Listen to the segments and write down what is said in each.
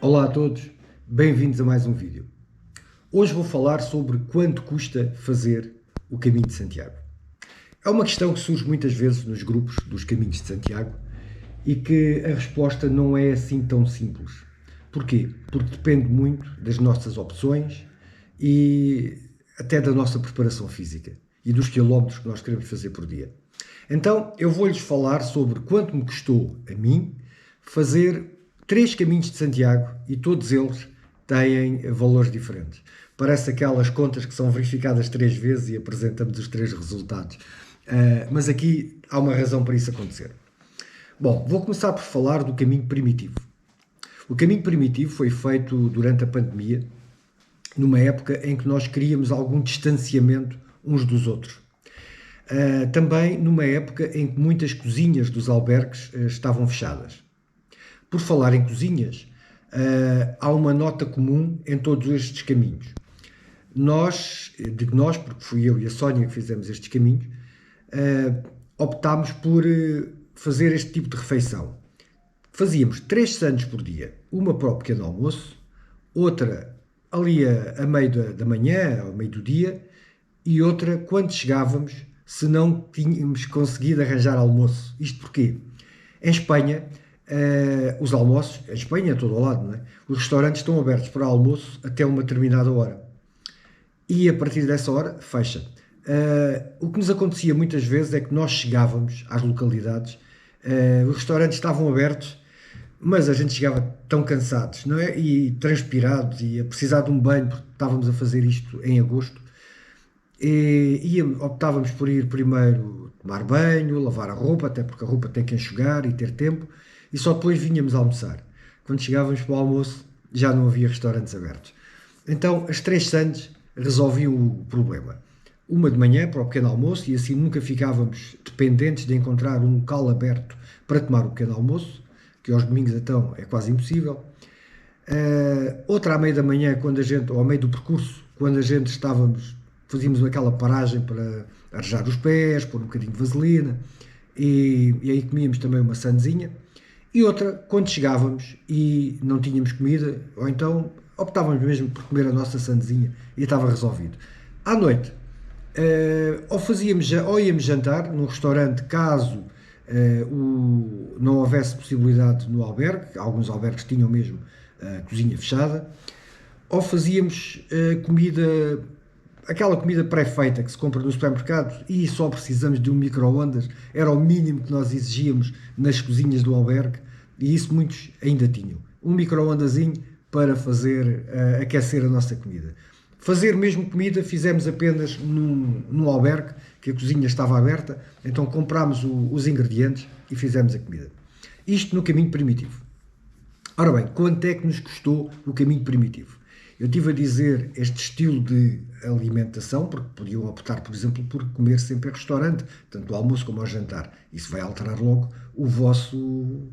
Olá a todos, bem-vindos a mais um vídeo. Hoje vou falar sobre quanto custa fazer o Caminho de Santiago. É uma questão que surge muitas vezes nos grupos dos Caminhos de Santiago e que a resposta não é assim tão simples. Porquê? Porque depende muito das nossas opções e até da nossa preparação física e dos quilómetros que nós queremos fazer por dia. Então eu vou-lhes falar sobre quanto me custou a mim fazer 3 caminhos de Santiago e todos eles têm valores diferentes. Parece aquelas contas que são verificadas 3 vezes e apresentamos os 3 resultados. Mas aqui há uma razão para isso acontecer. Bom, vou começar por falar do caminho primitivo. O caminho primitivo foi feito durante a pandemia, numa época em que nós queríamos algum distanciamento uns dos outros. Também numa época em que muitas cozinhas dos albergues estavam fechadas. Por falar em cozinhas, há uma nota comum em todos estes caminhos. Digo nós, porque fui eu e a Sónia que fizemos estes caminhos, optámos por fazer este tipo de refeição. Fazíamos 3 sandes por dia, uma para o pequeno almoço, outra ali a meio da manhã, ao meio do dia, e outra quando chegávamos, se não tínhamos conseguido arranjar almoço. Isto porquê? Em Espanha, os almoços, em Espanha, a todo o lado, não é? Os restaurantes estão abertos para almoço até uma determinada hora. E a partir dessa hora, fecha. O que nos acontecia muitas vezes é que nós chegávamos às localidades, os restaurantes estavam abertos, mas a gente chegava tão cansados, não é? E transpirados, e a precisar de um banho, porque estávamos a fazer isto em agosto, e optávamos por ir primeiro tomar banho, lavar a roupa, até porque a roupa tem que enxugar e ter tempo, e só depois vinhamos almoçar. Quando chegávamos para o almoço, já não havia restaurantes abertos. Então, as 3 sandes resolviam o problema. Uma de manhã para o pequeno almoço, e assim nunca ficávamos dependentes de encontrar um local aberto para tomar o pequeno almoço, que aos domingos então é quase impossível. Outra à meia da manhã, ou ao meio do percurso, quando a gente fazíamos aquela paragem para arejar os pés, pôr um bocadinho de vaselina, e aí comíamos também uma sandezinha. E outra, quando chegávamos e não tínhamos comida, ou então optávamos mesmo por comer a nossa sandezinha e estava resolvido. À noite, ou íamos jantar num restaurante, caso não houvesse possibilidade no albergue, alguns albergues tinham mesmo a cozinha fechada, ou fazíamos aquela comida pré-feita que se compra no supermercado e só precisamos de um micro-ondas, era o mínimo que nós exigíamos nas cozinhas do albergue, e isso muitos ainda tinham. Um micro-ondazinho para aquecer a nossa comida. Fazer mesmo comida fizemos apenas num albergue, que a cozinha estava aberta, então comprámos os ingredientes e fizemos a comida. Isto no caminho primitivo. Ora bem, quanto é que nos custou o caminho primitivo? Eu estive a dizer este estilo de alimentação, porque podiam optar, por exemplo, por comer sempre em restaurante, tanto ao almoço como ao jantar. Isso vai alterar logo o vosso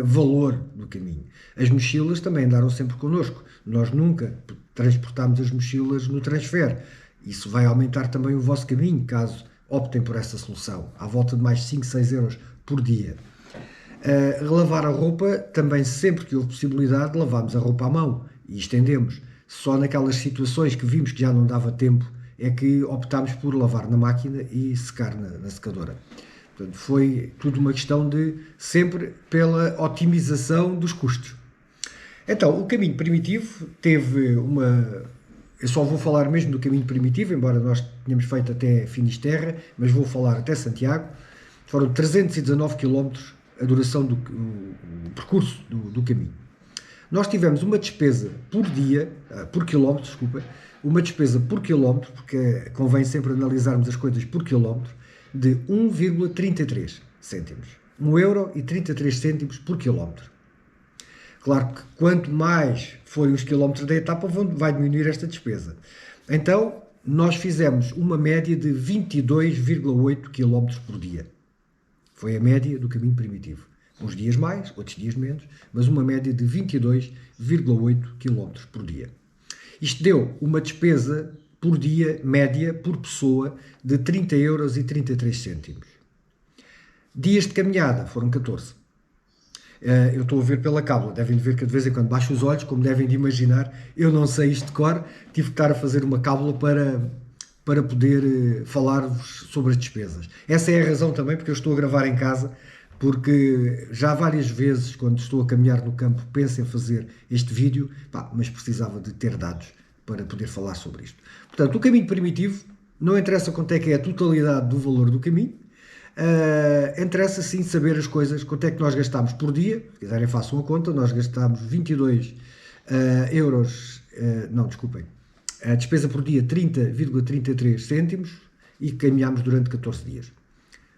valor do caminho. As mochilas também andaram sempre connosco. Nós nunca transportámos as mochilas no transfer. Isso vai aumentar também o vosso caminho, caso optem por essa solução, à volta de mais 5, 6 euros por dia. Lavar a roupa, também sempre que houve possibilidade, lavámos a roupa à mão e estendemos. Só naquelas situações que vimos que já não dava tempo é que optámos por lavar na máquina e secar na secadora. Portanto, foi tudo uma questão de sempre pela otimização dos custos. Então, o caminho primitivo teve eu só vou falar mesmo do caminho primitivo, embora nós tenhamos feito até Finisterra, mas vou falar até Santiago. Foram 319 km a duração do percurso do caminho. Nós tivemos uma despesa por quilómetro, uma despesa por quilómetro, porque convém sempre analisarmos as coisas por quilómetro, de 1,33 cêntimos. 1,33 € por quilómetro. Claro que quanto mais forem os quilómetros da etapa, vai diminuir esta despesa. Então, nós fizemos uma média de 22,8 km por dia. Foi a média do caminho primitivo. Uns dias mais, outros dias menos, mas uma média de 22,8 km por dia. Isto deu uma despesa por dia, média, por pessoa, de 30,33 €. Dias de caminhada foram 14. Eu estou a ver pela cábula, devem ver que de vez em quando baixo os olhos, como devem de imaginar, eu não sei isto de cor, tive que estar a fazer uma cábula para poder falar-vos sobre as despesas. Essa é a razão também porque eu estou a gravar em casa, porque já várias vezes, quando estou a caminhar no campo, penso em fazer este vídeo, mas precisava de ter dados para poder falar sobre isto. Portanto, o caminho primitivo, não interessa quanto é que é a totalidade do valor do caminho, interessa sim saber as coisas, quanto é que nós gastamos por dia. Se quiserem façam a conta, nós gastamos 22 euros, não, desculpem, a despesa por dia 30,33 cêntimos e caminhámos durante 14 dias.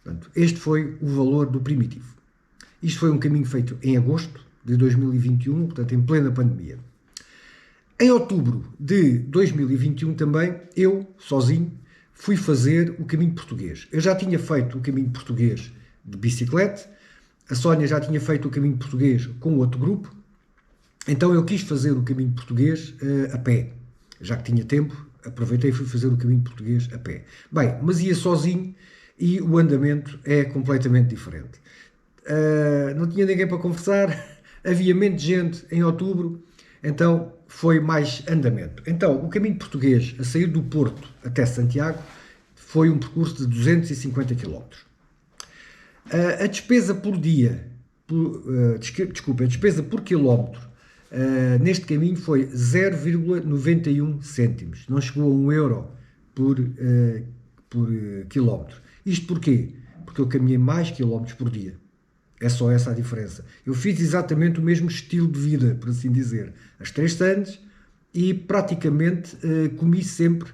Portanto, este foi o valor do primitivo. Isto foi um caminho feito em agosto de 2021, portanto em plena pandemia. Em outubro de 2021 também, eu, sozinho, fui fazer o caminho português. Eu já tinha feito o caminho português de bicicleta, a Sónia já tinha feito o caminho português com outro grupo, então eu quis fazer o caminho português a pé. Já que tinha tempo, aproveitei e fui fazer o caminho português a pé. Bem, mas ia sozinho e o andamento é completamente diferente. Não tinha ninguém para conversar, havia menos gente em outubro, então foi mais andamento. Então, o caminho português a sair do Porto até Santiago foi um percurso de 250 km. A despesa por dia, a despesa por quilómetro neste caminho foi 0,91 cêntimos. Não chegou a 1 euro por quilómetro. Isto porquê? Porque eu caminhei mais quilómetros por dia. É só essa a diferença. Eu fiz exatamente o mesmo estilo de vida, por assim dizer, as 3 sandes e praticamente comi sempre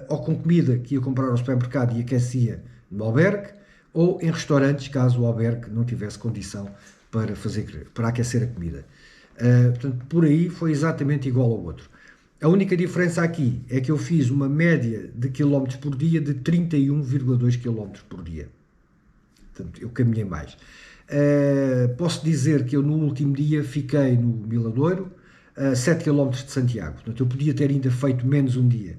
ou com comida que ia comprar ao supermercado e aquecia no albergue ou em restaurantes, caso o albergue não tivesse condição para aquecer a comida. Portanto, por aí foi exatamente igual ao outro. A única diferença aqui é que eu fiz uma média de quilómetros por dia de 31,2 km por dia. Portanto, eu caminhei mais. Posso dizer que eu no último dia fiquei no Miladouro, 7 km de Santiago. Portanto, eu podia ter ainda feito menos um dia.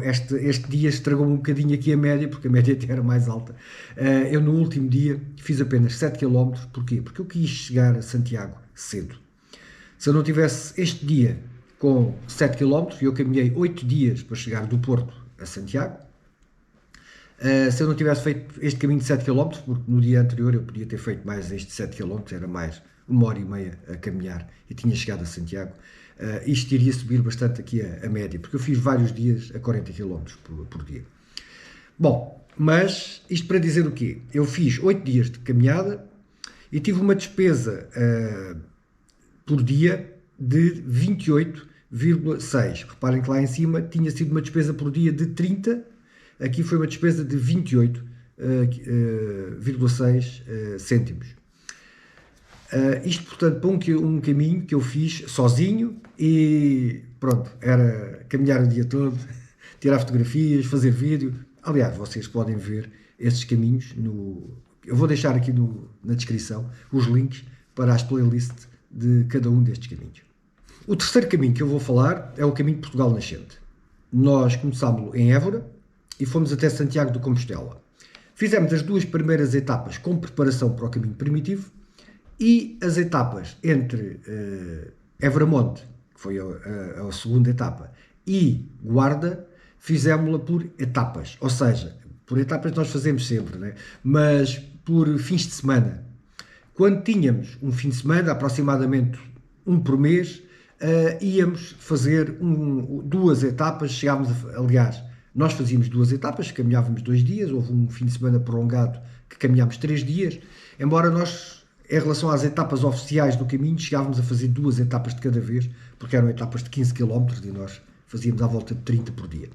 Este dia estragou-me um bocadinho aqui a média, porque a média até era mais alta. Eu no último dia fiz apenas 7 km. Porquê? Porque eu quis chegar a Santiago cedo. Se eu não tivesse este dia com 7 km, eu caminhei 8 dias para chegar do Porto a Santiago. Se eu não tivesse feito este caminho de 7 km, porque no dia anterior eu podia ter feito mais este 7 km, era mais 1h30 a caminhar e tinha chegado a Santiago, isto iria subir bastante aqui a média, porque eu fiz vários dias a 40 km por dia. Bom, mas isto para dizer o quê? Eu fiz 8 dias de caminhada e tive uma despesa por dia de 28,6. Reparem que lá em cima tinha sido uma despesa por dia de 30, aqui foi uma despesa de 28,6 cêntimos. Isto, portanto, para um caminho que eu fiz sozinho e pronto, era caminhar o dia todo, tirar fotografias, fazer vídeo. Aliás, vocês podem ver esses caminhos eu vou deixar aqui na descrição os links para as playlists de cada um destes caminhos. O terceiro caminho que eu vou falar é o caminho de Portugal Nascente. Nós começámos em Évora e fomos até Santiago de Compostela. Fizemos as 2 primeiras etapas com preparação para o caminho primitivo e as etapas entre Évora-Monte, que foi a segunda etapa, e Guarda, fizemos-la por etapas. Ou seja, por etapas nós fazemos sempre, né? Mas por fins de semana. Quando tínhamos um fim de semana, aproximadamente um por mês, íamos fazer 2 etapas, aliás, nós fazíamos 2 etapas, caminhávamos 2 dias, houve um fim de semana prolongado que caminhámos 3 dias, embora nós, em relação às etapas oficiais do caminho, chegávamos a fazer 2 etapas de cada vez, porque eram etapas de 15 km e nós fazíamos à volta de 30 por dia.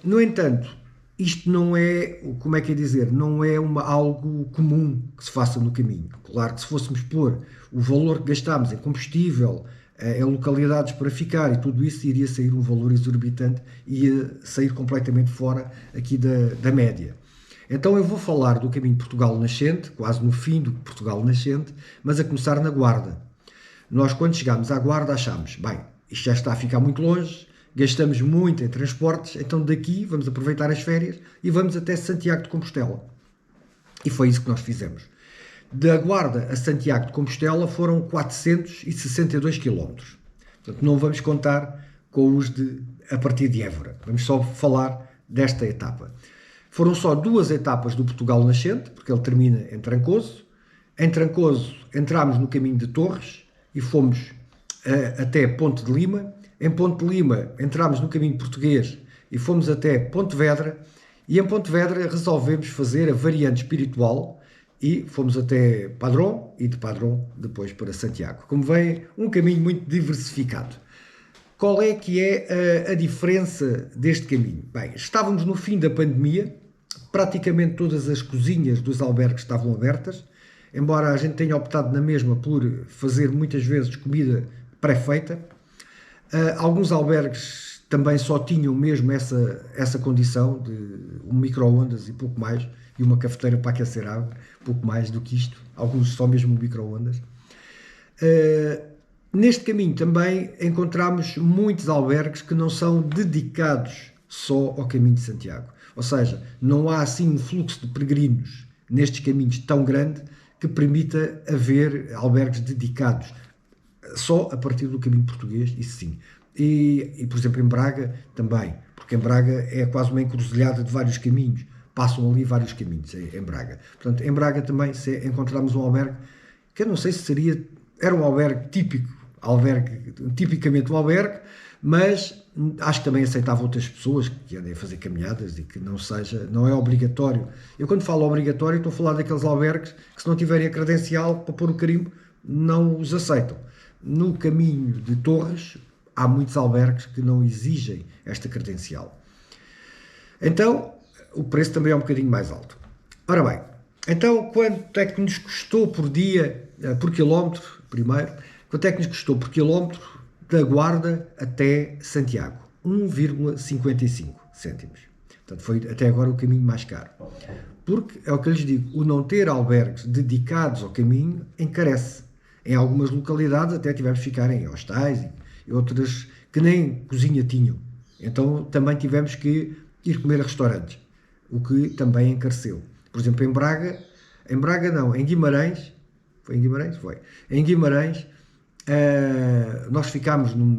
No entanto, isto não é, como é que é dizer, não é algo comum que se faça no caminho. Claro que se fôssemos pôr o valor que gastámos em combustível, em localidades para ficar e tudo isso, iria sair um valor exorbitante e ia sair completamente fora aqui da média. Então eu vou falar do caminho Portugal Nascente, quase no fim do Portugal Nascente, mas a começar na Guarda. Nós quando chegámos à Guarda achámos, bem, isto já está a ficar muito longe, gastamos muito em transportes, então daqui vamos aproveitar as férias e vamos até Santiago de Compostela. E foi isso que nós fizemos. Da Guarda a Santiago de Compostela foram 462 quilómetros. Portanto, não vamos contar com os de a partir de Évora. Vamos só falar desta etapa. Foram só 2 etapas do Portugal Nascente, porque ele termina em Trancoso. Em Trancoso entramos no caminho de Torres e fomos até Ponte de Lima. Em Ponte de Lima entramos no caminho português e fomos até Pontevedra. E em Pontevedra resolvemos fazer a variante espiritual e fomos até Padrón e de Padrón depois para Santiago. Como veem, um caminho muito diversificado. Qual é que é a diferença deste caminho? Bem, estávamos no fim da pandemia, praticamente todas as cozinhas dos albergues estavam abertas, embora a gente tenha optado na mesma por fazer muitas vezes comida pré-feita. Alguns albergues também só tinham mesmo essa condição de um micro-ondas e pouco mais, e uma cafeteira para aquecer água, pouco mais do que isto, alguns só mesmo micro-ondas. Neste caminho também encontramos muitos albergues que não são dedicados só ao caminho de Santiago, ou seja, não há assim um fluxo de peregrinos nestes caminhos tão grande que permita haver albergues dedicados só a partir do caminho português, isso sim. E, por exemplo, em Braga também, porque em Braga é quase uma encruzilhada de vários caminhos, passam ali vários caminhos em Braga. Portanto, em Braga também se encontramos um albergue, que eu não sei se era um albergue típico, tipicamente um albergue, mas acho que também aceitava outras pessoas que andem a fazer caminhadas e que não é obrigatório. Eu quando falo obrigatório estou a falar daqueles albergues que se não tiverem a credencial para pôr o carimbo, não os aceitam. No caminho de Torres há muitos albergues que não exigem esta credencial. Então, o preço também é um bocadinho mais alto. Ora bem, então quanto é que nos custou por dia, por quilómetro, primeiro, quanto é que nos custou por quilómetro da Guarda até Santiago? 1,55 cêntimos. Portanto, foi até agora o caminho mais caro. Porque, é o que eu lhes digo, o não ter albergues dedicados ao caminho encarece. Em algumas localidades até tivemos que ficar em hostais e outras que nem cozinha tinham. Então também tivemos que ir comer a restaurantes, o que também encareceu. Por exemplo, em Guimarães, foi em Guimarães? Foi. Em Guimarães, nós ficámos num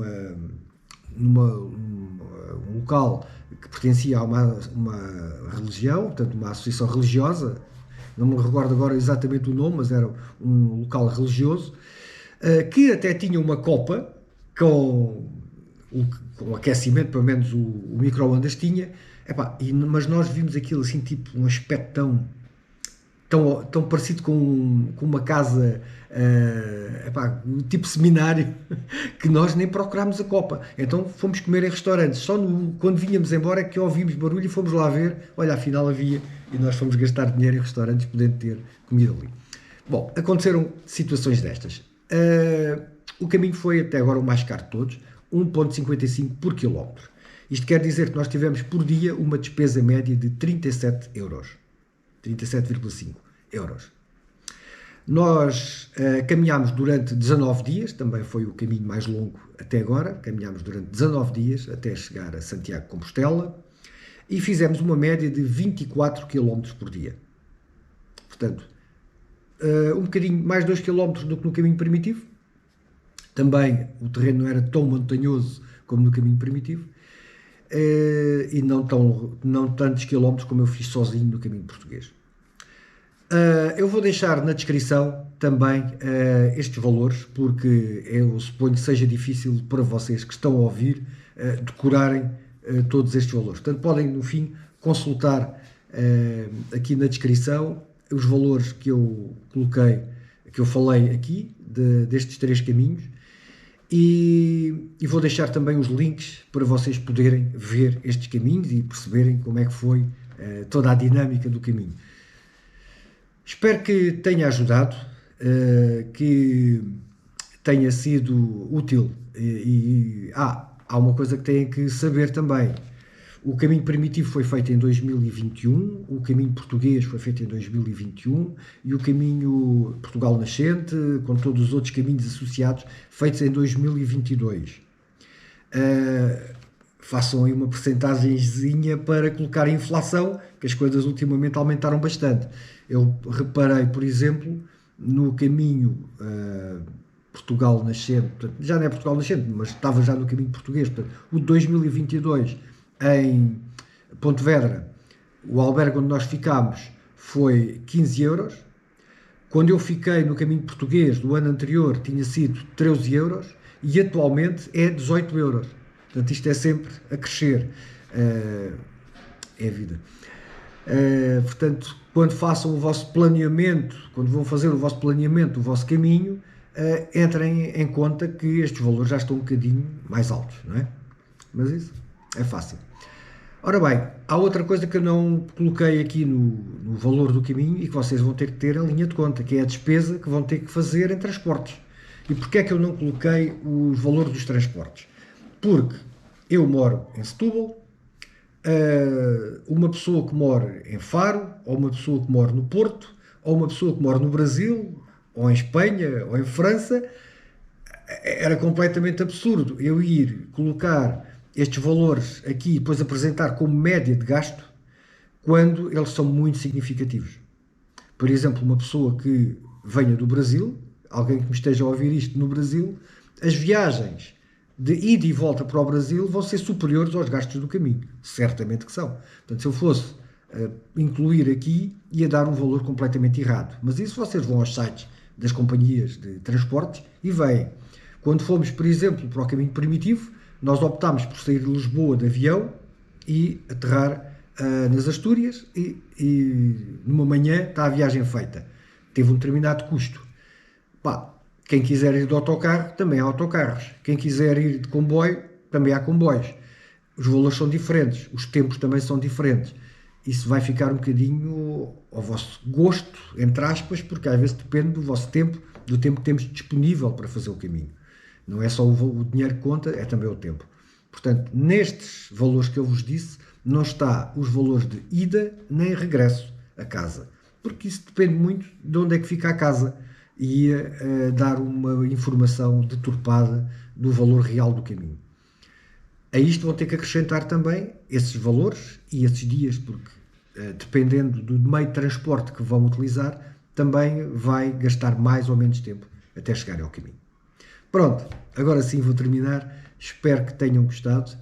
local que pertencia a uma religião, portanto uma associação religiosa, não me recordo agora exatamente o nome, mas era um local religioso, que até tinha uma copa com aquecimento, pelo menos o micro-ondas tinha, mas nós vimos aquilo assim, tipo um aspecto tão parecido com uma casa, tipo seminário, que nós nem procurámos a copa. Então fomos comer em restaurantes. Só quando vinhamos embora é que ouvimos barulho e fomos lá ver. Olha, afinal havia, e nós fomos gastar dinheiro em restaurantes podendo ter comida ali. Bom, aconteceram situações destas. O caminho foi até agora o mais caro de todos, 1,55 por quilómetro. Isto quer dizer que nós tivemos por dia uma despesa média de 37 euros. 37,5 euros. Nós caminhámos durante 19 dias, também foi o caminho mais longo até agora, caminhámos durante 19 dias até chegar a Santiago de Compostela e fizemos uma média de 24 km por dia. Portanto, um bocadinho mais 2 km do que no caminho primitivo. Também o terreno não era tão montanhoso como no caminho primitivo e não tantos quilómetros como eu fiz sozinho no caminho português. Eu vou deixar na descrição também estes valores, porque eu suponho que seja difícil para vocês que estão a ouvir decorarem todos estes valores. Portanto, podem no fim consultar aqui na descrição os valores que eu coloquei, que eu falei aqui destes 3 caminhos, e vou deixar também os links para vocês poderem ver estes caminhos e perceberem como é que foi toda a dinâmica do caminho. Espero que tenha ajudado, que tenha sido útil e há uma coisa que têm que saber também. O caminho primitivo foi feito em 2021, o caminho português foi feito em 2021 e o caminho Portugal Nascente, com todos os outros caminhos associados, feitos em 2022. Façam aí uma percentagenzinha para colocar a inflação, que as coisas ultimamente aumentaram bastante. Eu reparei, por exemplo, no caminho Portugal nascente, portanto, já não é Portugal nascente, mas estava já no caminho português, portanto, o de 2022 em Pontevedra, o albergue onde nós ficámos foi 15 euros. Quando eu fiquei no caminho português do ano anterior tinha sido 13 euros e atualmente é 18 euros. Portanto, isto é sempre a crescer. É a vida. Portanto, quando façam o vosso planeamento, quando vão fazer o vosso planeamento, o vosso caminho, entrem em conta que estes valores já estão um bocadinho mais altos, não é? Mas isso é fácil. Ora bem, há outra coisa que eu não coloquei aqui no valor do caminho e que vocês vão ter que ter em linha de conta, que é a despesa que vão ter que fazer em transportes. E porquê é que eu não coloquei os valores dos transportes? Porque eu moro em Setúbal, uma pessoa que mora em Faro, ou uma pessoa que mora no Porto, ou uma pessoa que mora no Brasil, ou em Espanha, ou em França, era completamente absurdo eu ir colocar estes valores aqui e depois apresentar como média de gasto quando eles são muito significativos. Por exemplo, uma pessoa que venha do Brasil, alguém que me esteja a ouvir isto no Brasil, as viagens de ida e volta para o Brasil vão ser superiores aos gastos do caminho. Certamente que são. Portanto, se eu fosse incluir aqui, ia dar um valor completamente errado. Mas isso vocês vão aos sites das companhias de transportes e veem. Quando fomos, por exemplo, para o caminho primitivo, nós optámos por sair de Lisboa de avião e aterrar nas Astúrias e numa manhã está a viagem feita. Teve um determinado custo. Pá, quem quiser ir de autocarro, também há autocarros. Quem quiser ir de comboio, também há comboios. Os valores são diferentes, os tempos também são diferentes. Isso vai ficar um bocadinho ao vosso gosto, entre aspas, porque às vezes depende do vosso tempo, do tempo que temos disponível para fazer o caminho. Não é só o dinheiro que conta, é também o tempo. Portanto, nestes valores que eu vos disse, não está os valores de ida nem regresso a casa. Porque isso depende muito de onde é que fica a casa. E ia dar uma informação deturpada do valor real do caminho. A isto vão ter que acrescentar também esses valores e esses dias, porque dependendo do meio de transporte que vão utilizar, também vai gastar mais ou menos tempo até chegar ao caminho. Pronto, agora sim vou terminar. Espero que tenham gostado,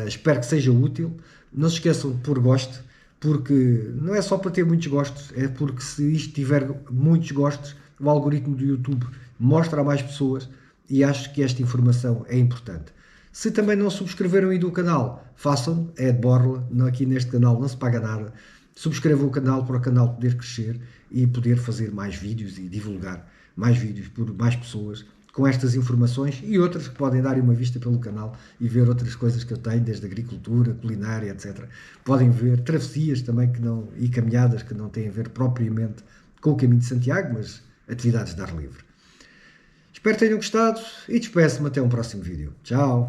espero que seja útil. Não se esqueçam de pôr gosto, porque não é só para ter muitos gostos, é porque se isto tiver muitos gostos, o algoritmo do YouTube mostra a mais pessoas e acho que esta informação é importante. Se também não subscreveram ainda o canal, façam, é de borla, aqui neste canal não se paga nada. Subscrevam o canal para o canal poder crescer e poder fazer mais vídeos e divulgar mais vídeos por mais pessoas com estas informações e outras que podem dar uma vista pelo canal e ver outras coisas que eu tenho, desde agricultura, culinária, etc. Podem ver travessias também e caminhadas que não têm a ver propriamente com o Caminho de Santiago, mas atividades de ar livre. Espero que tenham gostado e despeço-me até um próximo vídeo. Tchau!